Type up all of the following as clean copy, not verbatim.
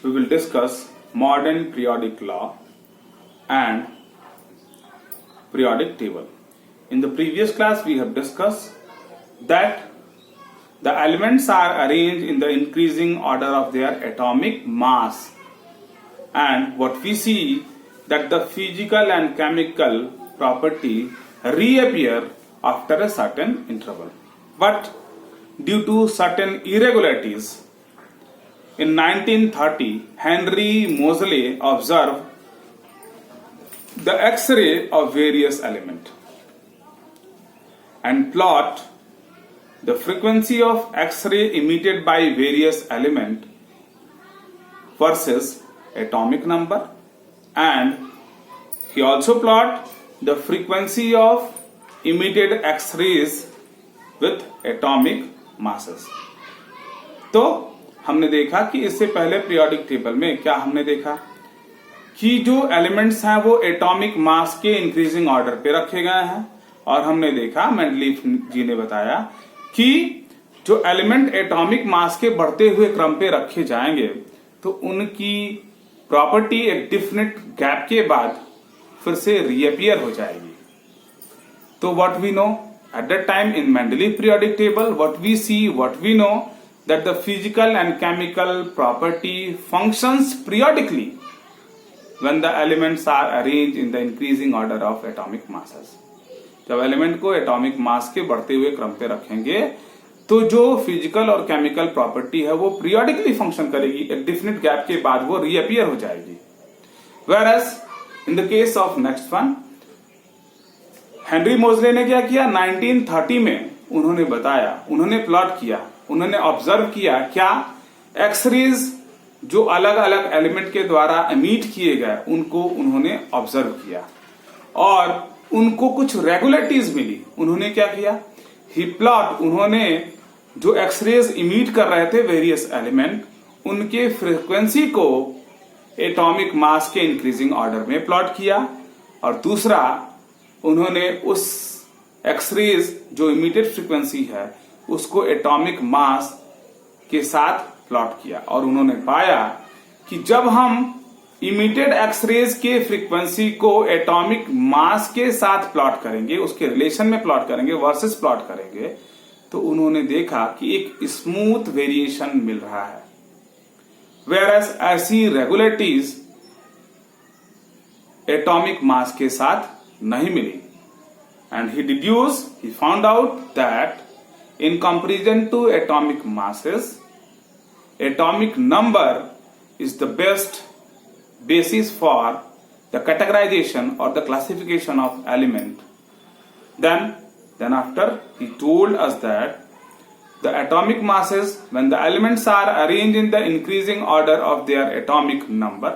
we will discuss modern periodic law and periodic table. In the previous class, we have discussed that the elements are arranged in the increasing order of their atomic mass, and what we see that the physical and chemical property reappear after a certain interval. But due to certain irregularities, in 1930, Henry Moseley observed the X-ray of various elements and plot the frequency of X-ray emitted by various elements versus atomic number, and he also plot the frequency of emitted X-rays with atomic masses. तो हमने देखा कि इससे पहले periodic table में क्या हमने देखा कि जो एलिमेंट्स हैं वो एटॉमिक मास के इंक्रीजिंग ऑर्डर पे रखे गए हैं, और हमने देखा मेंडलीफ जी ने बताया कि जो एलिमेंट एटॉमिक मास के बढ़ते हुए क्रम पे रखे जाएंगे तो उनकी प्रॉपर्टी एक डिफिनिट गैप के बाद फिर से रीअपियर हो जाएगी. तो what we know at that time in Mendeleev periodic table, what we know that the physical and chemical property functions periodically when the elements are arranged in the increasing order of atomic masses. जब element को atomic mass के बढ़ते हुए क्रम पे रखेंगे तो जो फिजिकल और केमिकल प्रॉपर्टी है वो पीरियोडिकली फंक्शन करेगी, एक डिफिनिट गैप के बाद वो रीअपियर हो जाएगी. Whereas in the case of next one, Henry Moseley ने क्या किया, 1930 में उन्होंने बताया, उन्होंने प्लॉट किया, उन्होंने ऑब्जर्व किया क्या एक्सरेज जो अलग अलग एलिमेंट के द्वारा एमिट किए गए उनको उन्होंने ऑब्जर्व किया और उनको कुछ रेगुलरिटीज मिली. उन्होंने क्या किया, ही प्लॉट, उन्होंने जो एक्सरेज इमिट कर रहे थे वेरियस एलिमेंट उनके फ्रीक्वेंसी को एटॉमिक मास के इंक्रीजिंग ऑर्डर में प्लॉट किया, और दूसरा उन्होंने उस एक्सरेज जो इमिटेड फ्रीक्वेंसी है उसको एटॉमिक मास के साथ प्लॉट किया, और उन्होंने पाया कि जब हम इमिटेड एक्सरेज के फ्रीक्वेंसी को एटॉमिक मास के साथ प्लॉट करेंगे, उसके रिलेशन में प्लॉट करेंगे वर्सेस प्लॉट करेंगे, तो उन्होंने देखा कि एक स्मूथ वेरिएशन मिल रहा है. वेयरएज ऐसी रेगुलरिटीज एटॉमिक मास के साथ नहीं मिली, and he found out that in comparison to atomic masses, atomic number is the best basis for the categorization or the classification of element. Then after he told us that the atomic masses, when the elements are arranged in the increasing order of their atomic number,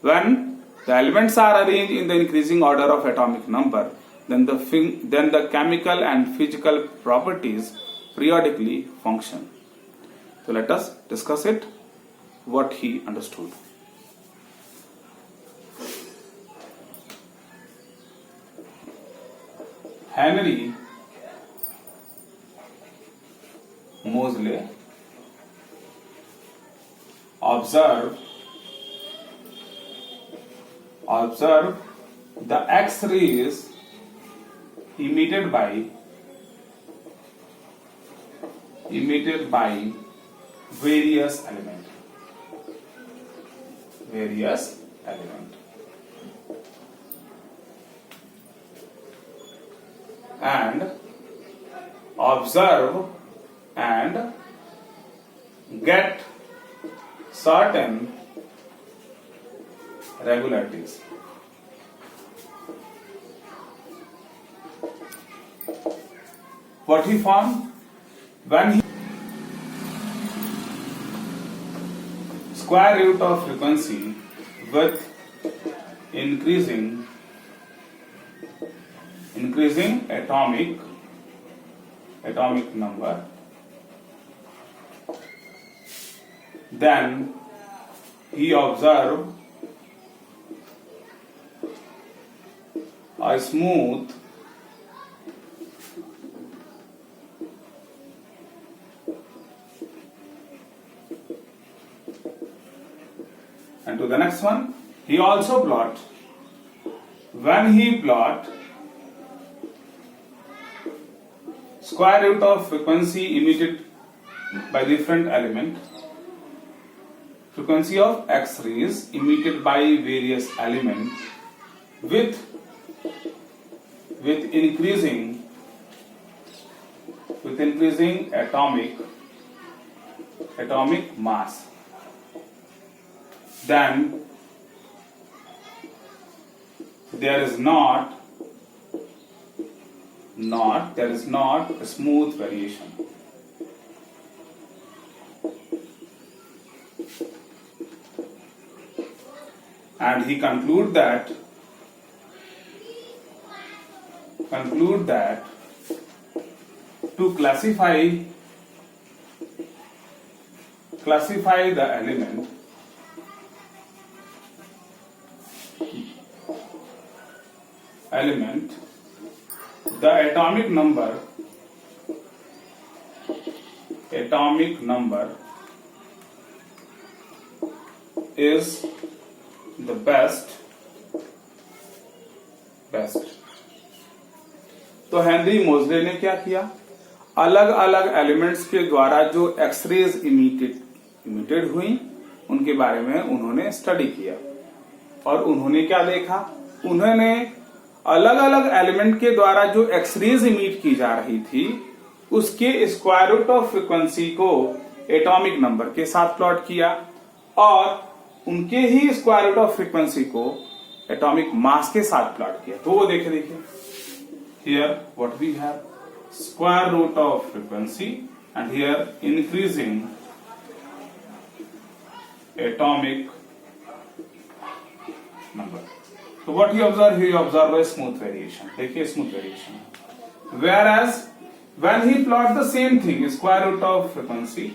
when the elements are arranged in the increasing order of atomic number, then the chemical and physical properties periodically function. So let us discuss it, what he understood. Henry Moseley observed the X-rays emitted by various element, and observe and get certain regularities. What he found, when he square root of frequency with increasing atomic number, then he observed a smooth And to the next one, he also plot, when he plot square root of frequency emitted by different element, frequency of X-rays emitted by various elements with increasing atomic mass, then there is not a smooth variation. And he conclude that to classify the element, the atomic number is the best. तो Henry मोजले ने क्या किया, अलग अलग elements के द्वारा जो एक्सरेज इमिटेड हुई उनके बारे में उन्होंने स्टडी किया और उन्होंने क्या देखा, उन्होंने अलग अलग एलिमेंट के द्वारा जो एक्सरेज इमिट की जा रही थी उसके स्क्वायर रूट ऑफ फ्रीक्वेंसी को एटॉमिक नंबर के साथ प्लॉट किया और उनके ही स्क्वायर रूट ऑफ फ्रीक्वेंसी को एटॉमिक मास के साथ प्लॉट किया। तो वो देखिए here what we have square root of frequency and here increasing atomic number. So what he observed? He observed a smooth variation. देखिए smooth variation. Whereas when he plot the same thing, square root of frequency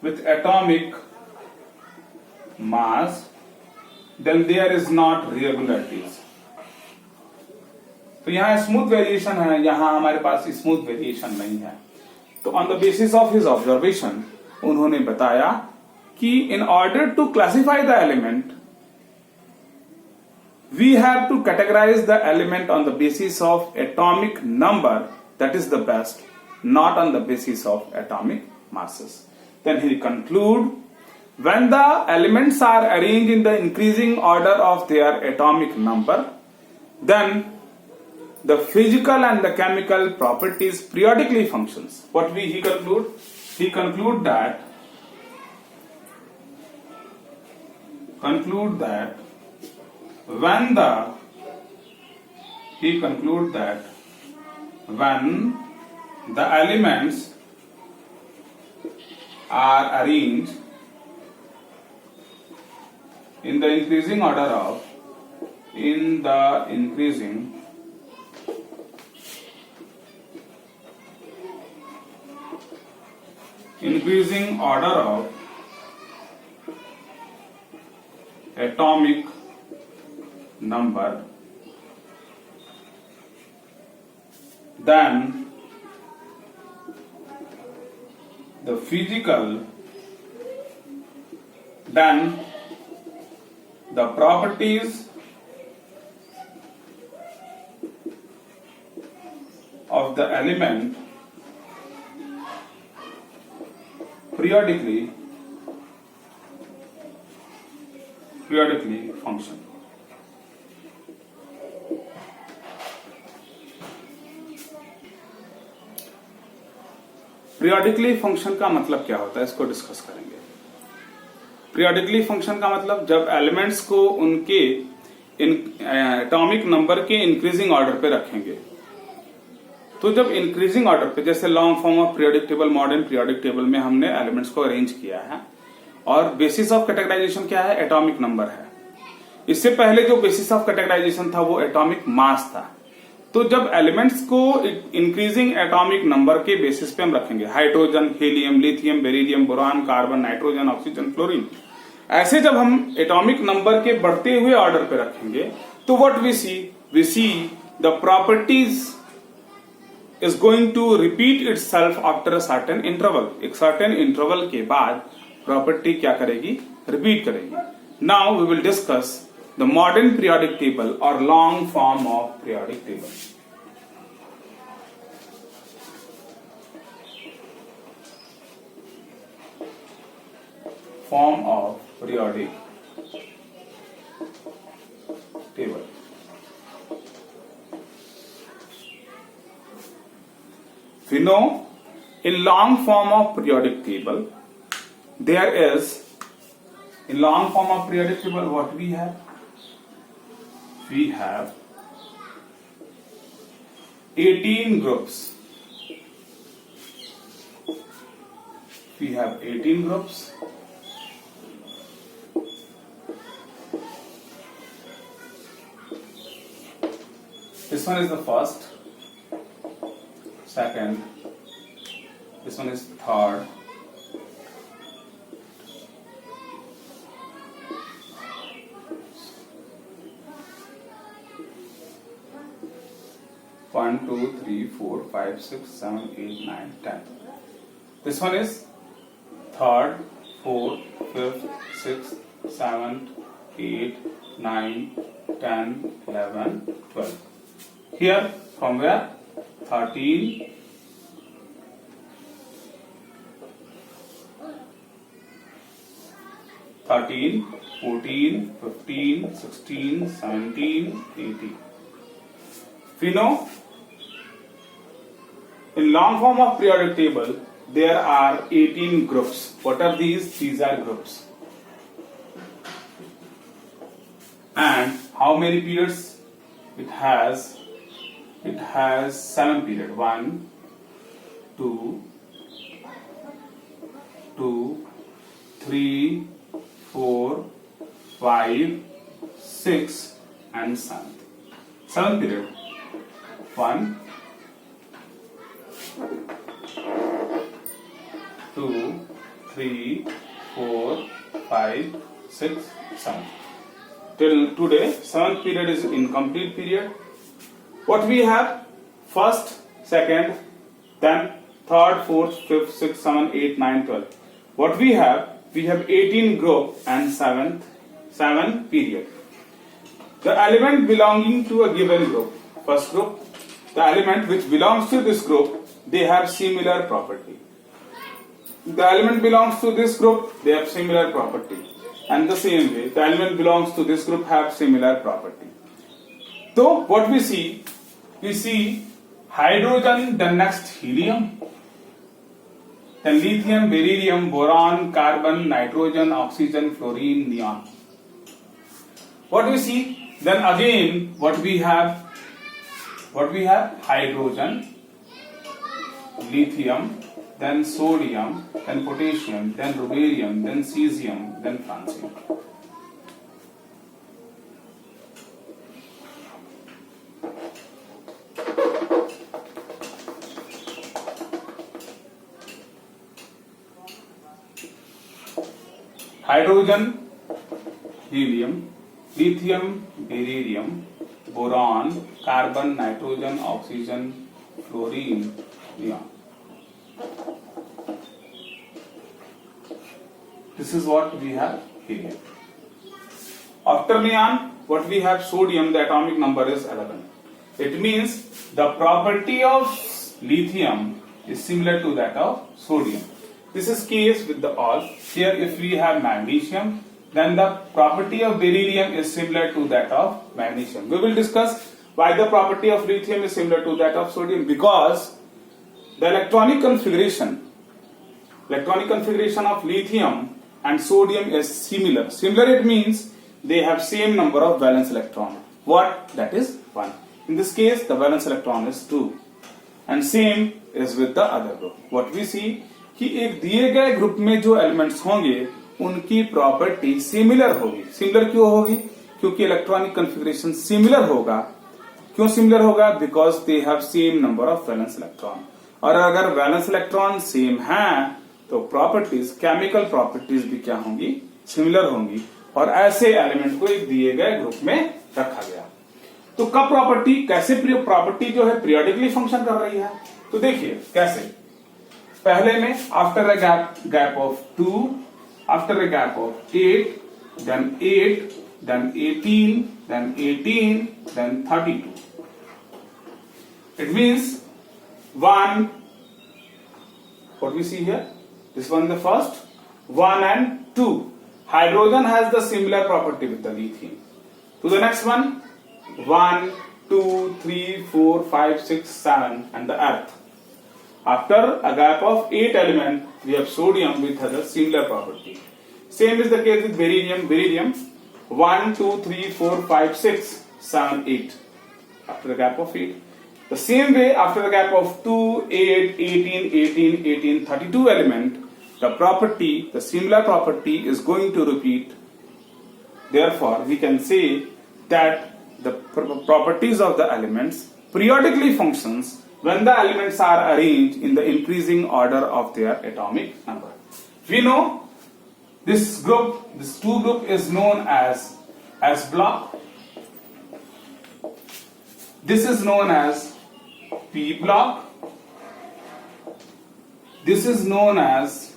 with atomic mass, then there is not regularities. तो यहाँ smooth variation है, यहाँ हमारे पास smooth variation नहीं है। तो on the basis of his observation, उन्होंने बताया कि in order to classify the element, we have to categorize the element on the basis of atomic number, that is the best, not on the basis of atomic masses. Then he conclude, when the elements are arranged in the increasing order of their atomic number, then the physical and the chemical properties periodically functions. What he conclude? He conclude that when the elements are arranged in the increasing order of atomic number, then the properties of the element periodically function. Periodically function का मतलब क्या होता है, इसको discuss करेंगे। Periodically function का मतलब जब एलिमेंट्स को उनके एटॉमिक नंबर के इंक्रीजिंग ऑर्डर पे रखेंगे, तो जब इंक्रीजिंग ऑर्डर पे, जैसे long form of periodic table, modern periodic table में हमने एलिमेंट्स को अरेंज किया है और बेसिस ऑफ कैटेगराइजेशन क्या है, एटॉमिक नंबर है। इससे पहले जो बेसिस ऑफ कैटेगराइजेशन था वो एटॉमिक मास था। तो जब एलिमेंट्स को इंक्रीजिंग एटॉमिक नंबर के बेसिस पे हम रखेंगे, hydrogen, helium, lithium, beryllium, boron, carbon, nitrogen, oxygen, fluorine, ऐसे जब हम एटॉमिक नंबर के बढ़ते हुए ऑर्डर पे रखेंगे तो what we see the properties is going to repeat itself after a certain interval. एक सर्टेन इंटरवल के बाद प्रॉपर्टी क्या करेगी, रिपीट करेगी। Now we will discuss the modern periodic table or long form of periodic table. Form of periodic table. We know in long form of periodic table, there is, in long form of periodic table, what we have? We have 18 groups. We have 18 groups. This one is the first, second, this one is third, one, two, three, four, five, 6, 7, 8, 9, 10. This one is third, fourth, fifth, sixth, 7th, 8, 9, 10, 11, 12. Here from where? 13, 14, 15, 16, 17, 18. We know in long form of periodic table there are 18 groups. What are these? These are groups. And how many periods it has? It has 7 periods. 1, 2, 3, 4, 5, 6 and 7. 7 period. 1, 2, 3, 4, 5, 6, 7. Till today, 7th period is incomplete period. What we have? First, second, then third, fourth, fifth, sixth, 7, 8, 9, 12. What we have? We have 18 group and 7 period. The element belonging to a given group, first group, the element which belongs to this group, they have similar property. The element belongs to this group, they have similar property. And the same way, the element belongs to this group have similar property. So what we see hydrogen, then next helium, then lithium, beryllium, boron, carbon, nitrogen, oxygen, fluorine, neon. What we see? Then again, what we have? Hydrogen, lithium, then sodium, then potassium, then rubidium, then cesium, then francium. Hydrogen, helium, lithium, beryllium, boron, carbon, nitrogen, oxygen, fluorine, neon. This is what we have helium. After neon, what we have? Sodium, the atomic number is 11. It means the property of lithium is similar to that of sodium. This is case with the all. Here if we have magnesium, then the property of beryllium is similar to that of magnesium. We will discuss why the property of lithium is similar to that of sodium, because the electronic configuration of lithium and sodium is similar. Similar, it means they have same number of valence electron. What? That is 1. In this case, the valence electron is 2. And same is with the other group. What we see कि एक दिए गए group में जो elements होंगे उनकी property similar होगी. Similar क्यों होगी? क्योंकि इलेक्ट्रॉनिक कॉन्फ़िगरेशन सिमिलर होगा. क्यों सिमिलर होगा? Because they have same number of valence electron. और अगर वैलेंस इलेक्ट्रॉन सेम हैं तो प्रॉपर्टीज, केमिकल प्रॉपर्टीज भी क्या होंगी? सिमिलर होंगी. और ऐसे एलिमेंट को एक दिए गए ग्रुप में रखा गया. तो कब प्रॉपर्टी, कैसे प्रॉपर्टी जो है पीरियोडिकली फंक्शन कर रही है? तो देखिए कैसे. पहले में after a gap of 2, after a gap of 8, then 8, then 18, then 18, then 32. It means 1, what we see here, this one the first, 1 and 2. Hydrogen has the similar property with the lithium. To the next one, 1, 2, 3, 4, 5, 6, 7 and the earth. After a gap of 8 elements, we have sodium which has a similar property. Same is the case with beryllium. Beryllium 1, 2, 3, 4, 5, 6, 7, 8. After the gap of 8. The same way, after the gap of 2, 8, 18, 18, 18, 32 element, the property, the similar property is going to repeat. Therefore, we can say that the properties of the elements periodically functions when the elements are arranged in the increasing order of their atomic number. We know this group, this 2 group is known as S block. This is known as P block. This is known as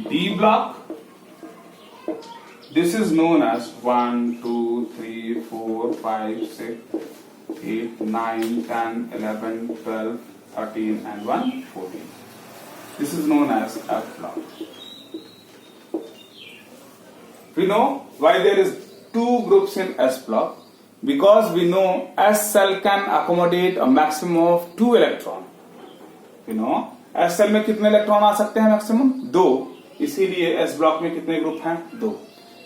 D block. This is known as 1, 2, 3, 4, 5, 6, 8, 9, 10, 11, 12, 13 and 1, 14. This is known as F block. We know why there is 2 groups in S block, because we know S cell can accommodate a maximum of 2 electrons. We know S cell में कितने electron आ सकते हैं maximum 2, इसीलिए S block में कितने group हैं 2.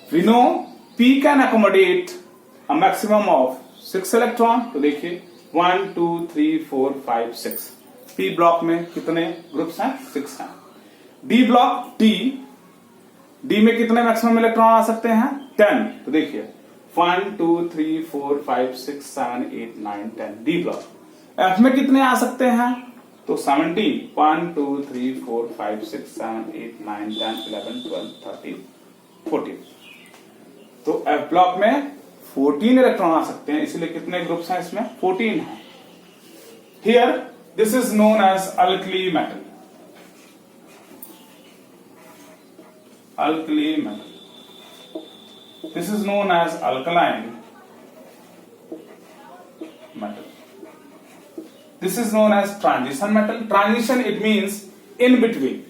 We know P can accommodate a maximum of 6 electron. तो देखिए 1, 2, 3, 4, 5, 6. P block में कितने ग्रुप्स हैं 6 हैं. D block D में कितने मैक्सिमम इलेक्ट्रॉन आ सकते हैं 10. तो देखिए 1, 2, 3, 4, 5, 6, 7, 8, 9, 10. D block. F में कितने आ सकते हैं तो 17. 1, 2, 3, 4, 5, 6, 7, 8, 9, 10, 11, 12, 13, 14. तो F ब्लॉक में 14 इलेक्ट्रॉन आ सकते हैं, इसलिए कितने ग्रुप्स हैं इसमें 14 हैं. Here this is known as alkali metal. Alkali metal. This is known as alkaline metal. This is known as transition metal. Transition, it means in between.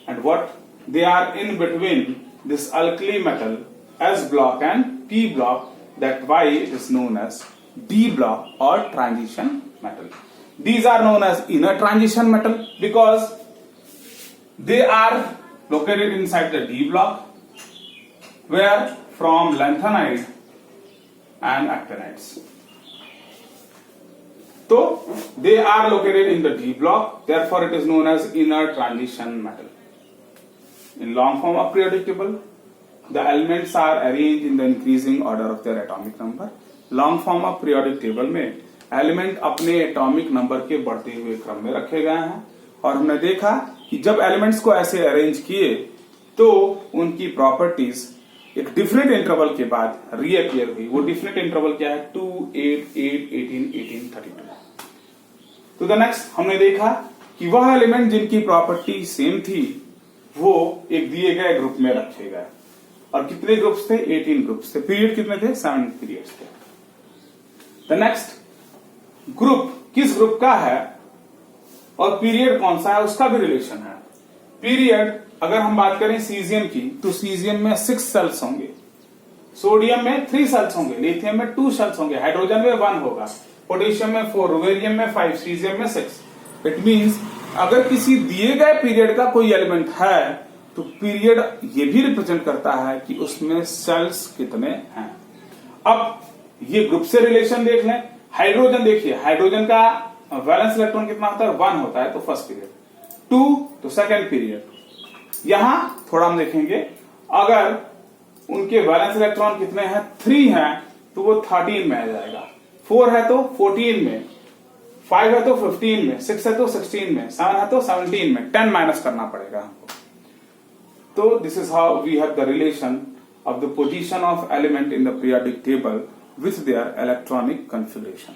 And what? They are in between this alkali metal, S block and P block. That's why it is known as D block or transition metal. These are known as inner transition metal because they are located inside the D block, where from lanthanide and actinides. So they are located in the D block, therefore it is known as inner transition metal. In long form of periodic table, the elements are arranged in the increasing order of their atomic number. Long form of periodic table में element अपने atomic number के बढ़ते हुए क्रम में रखे गए हैं, और हमने देखा कि जब एलिमेंट्स को ऐसे अरेंज किए तो उनकी प्रॉपर्टीज एक डिफरेंट इंटरवल के बाद रीअपियर हुई. वो डिफरेंट इंटरवल क्या है 2, 8, 8, 18, 18, 32. तो द नेक्स्ट हमने देखा कि वह एलिमेंट जिनकी प्रॉपर्टी सेम थी वो एक दिए गए ग्रुप में रखे गए, और कितने ग्रुप्स थे 18 ग्रुप्स थे. पीरियड कितने थे 7 पीरियड्स थे. द नेक्स्ट ग्रुप किस ग्रुप का है और पीरियड कौन सा है उसका भी रिलेशन है. पीरियड अगर हम बात करें सीजियम की तो सीजियम में 6 सेल्स होंगे, सोडियम में 3 सेल्स होंगे, लिथियम में 2 सेल्स होंगे, हाइड्रोजन में 1 होगा, पोटेशियम में 4, रुबेरियम में 5, सीजियम में 6. इट मींस अगर किसी दिए गए पीरियड का कोई एलिमेंट है तो पीरियड ये भी रिप्रेजेंट करता है कि उसमें सेल्स कितने हैं. अब ये ग्रुप से रिलेशन देख लें. हाइड्रोजन देखिए, हाइड्रोजन का वैलेंस इलेक्ट्रॉन कितना होता है 1 होता है तो फर्स्ट पीरियड, 2 तो सेकंड पीरियड. यहां थोड़ा हम देखेंगे अगर उनके वैलेंस इलेक्ट्रॉन कितने हैं 3 हैं तो वो 13 में आ जाएगा, 4 है तो 14 में, 5 है तो 15 में, 6 है तो 16 में, 7 है तो 17 में, 10 माइनस करना पड़ेगा हमको. तो this is how we have the relation of the position of element in the periodic table with their electronic configuration.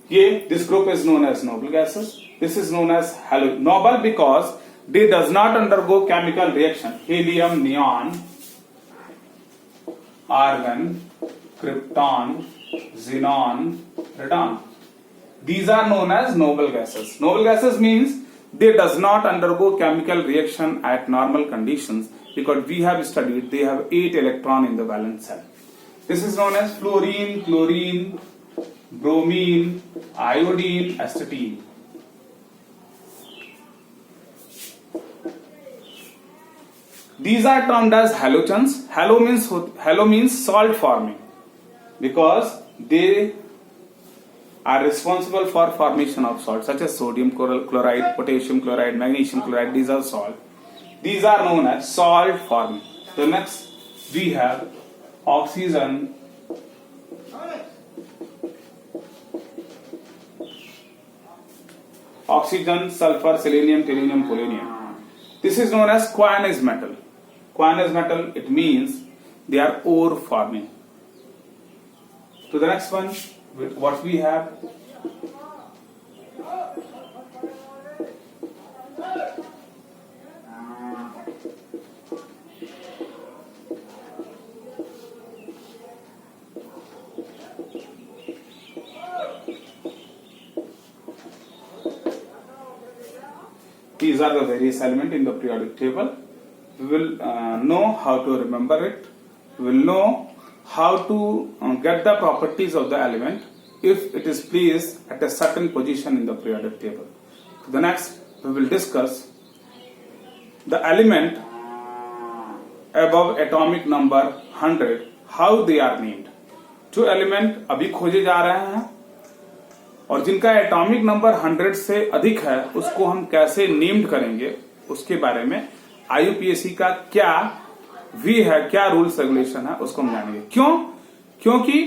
This group is known as noble gases. This is known as noble because they does not undergo chemical reaction. Helium, neon, argon, krypton, xenon, radon. These are known as noble gases. Noble gases means they does not undergo chemical reaction at normal conditions because we have studied they have 8 electron in the valence shell. This is known as fluorine, chlorine, bromine, iodine, acetylene. These are termed as halogens. Halo means salt forming because they are responsible for formation of salts such as sodium chloride, potassium chloride, magnesium chloride. These are salt. These are known as salt forming. The next we have oxygen, sulfur, selenium, tellurium, polonium. This is known as quinous metal. Quinous metal, it means they are ore forming. To the next one, what we have? These are the various elements in the periodic table. We will know how to remember it. We will know how to get the properties of the element if it is placed at a certain position in the periodic table. The next, we will discuss the element above atomic number 100, how they are named. जो element अभी खोजे जा रहे हैं और जिनका atomic number 100 से अधिक है उसको हम कैसे नेम्ड करेंगे उसके बारे में आईयूपीएसी का क्या वी है, क्या रूल्स रेगुलेशन है उसको हम जानेंगे. क्यों? क्योंकि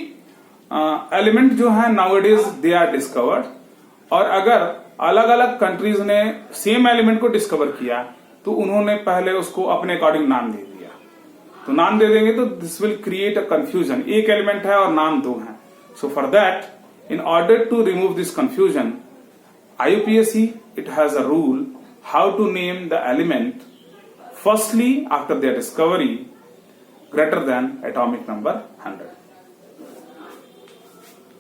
एलिमेंट जो है नाउअडेज दे आर डिस्कवर्ड और अगर अलग अलग कंट्रीज ने सेम एलिमेंट को डिस्कवर किया तो उन्होंने पहले उसको अपने अकॉर्डिंग नाम दे दिया. तो नाम दे देंगे तो this will create a confusion. एक एलिमेंट है और नाम दो है. So for that, in order to remove this confusion, IUPAC it has a rule how to name the element firstly after their discovery greater than atomic number 100.